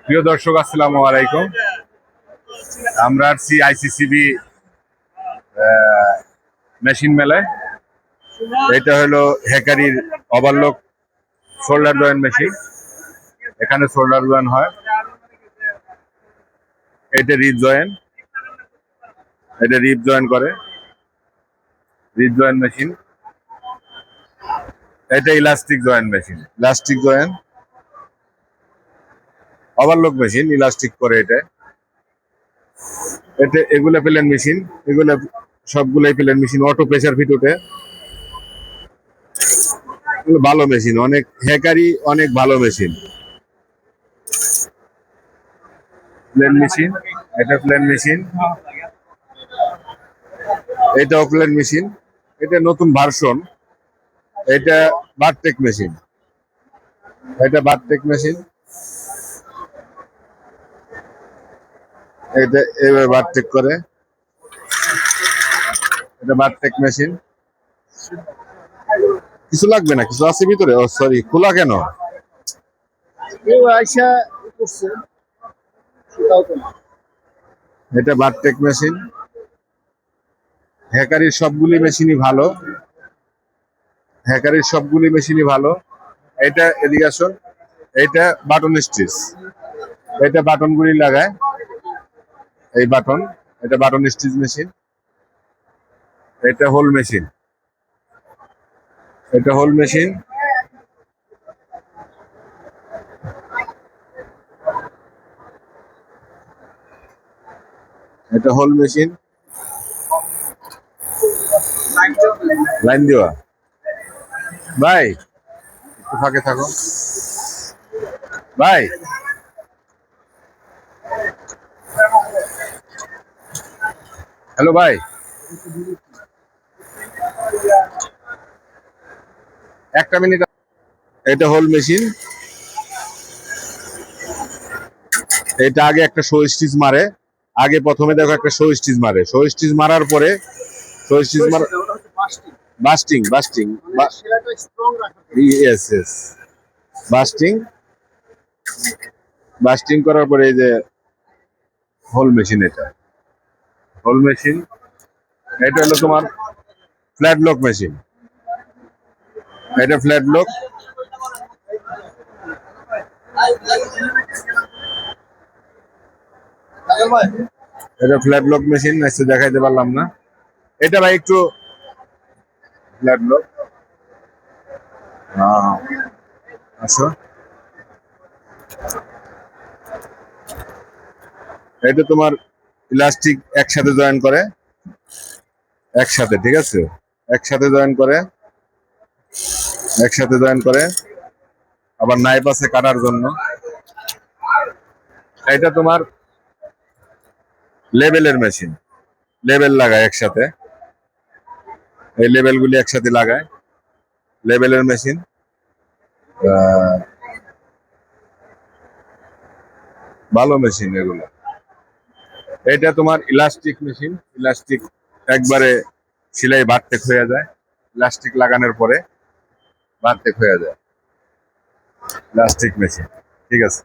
প্রিয় দর্শক, আসসালামু আলাইকুম। আমরা আসছি আইসিসিবি মেশিন মেলায়। এটা হলো হ্যাকারির ওভারলক শোল্ডার জয়েন্ট মেশিন। এখানে শোল্ডার জয়েন্ট হয়, এটা রিপ জয়েন্ট, এটা রিপ জয়েন্ট করে, রিপ জয়েন্ট মেশিন। এটা elastic joint machine, elastic joint overlock machine, elastic করে এটা। এটা এগুলা প্লেন মেশিন, এগুলা সবগুলাই plain machine, auto presser foot ওঠে। ভালো মেশিন, অনেক হ্যাকারি, অনেক ভালো মেশিন। প্লেন মেশিন, এটা প্লেন মেশিন, এটাও প্লেন মেশিন। এটা নতুন ভার্সন, এটা বারটেক মেশিন, এটা বারটেক মেশিন, এটা এবার বারটেক করে, এটা বারটেক মেশিন। কিছু লাগবে না, কিছু আছে ভিতরে। ও সরি, খোলা কেন? এটা বারটেক মেশিন। হ্যাকারির সবগুলি মেশিনই ভালো, হ্যাকারির সবগুলি মেশিনই ভালো। এটা এদিকে, এটা বাটন স্টিচ, এটা বাটনগুলি লাগায়, এই বাটন, এটা বাটন স্টিচ মেশিন। এটা হোল মেশিন, এটা হোল মেশিন। এটা হোল মেশিন, লাইন দেওয়া। ভাই একটু ফাঁকে থাকো ভাই। হ্যালো ভাই, একটা মিনিট। এটা হোল মেশিন, এটা আগে একটা শো স্টিচ মারে। আগে প্রথমে দেখো একটা শো স্টিচ মারে, শো স্টিচ মারার পরে শো স্টিচ মারা busting, busting, yes yes, busting, busting করার পরে এই যে হোল মেশিন। এটা হোল মেশিন। এটা হলো তোমার ফ্ল্যাট লক মেশিন, এটা ফ্ল্যাট লক। এটা ফ্ল্যাট লক মেশিন, আজকে দেখাইতে পারলাম না। এটা ভাই একটু ফ্ল্যাট লক। আসো, এটা তোমার ইলাস্টিক একসাথে জয়েন করে, একসাথে, ঠিক আছে, একসাথে জয়েন করে, একসাথে জয়েন করে। আবার নাইফ আছে কাটার জন্য। এটা তোমার লেবেলের মেশিন, লেবেল লাগায় একসাথে, এই লেবেলগুলি একসাথে লাগায়, লেবেলের মেশিন। ভালো মেশিন এগুলো। এটা তোমার ইলাস্টিক মেশিন, ইলাস্টিক একবারে সেলাই বাড়তে হয়ে যায়, ইলাস্টিক লাগানোর পরে বাড়তে হয়ে যায়, ইলাস্টিক মেশিন। ঠিক আছে।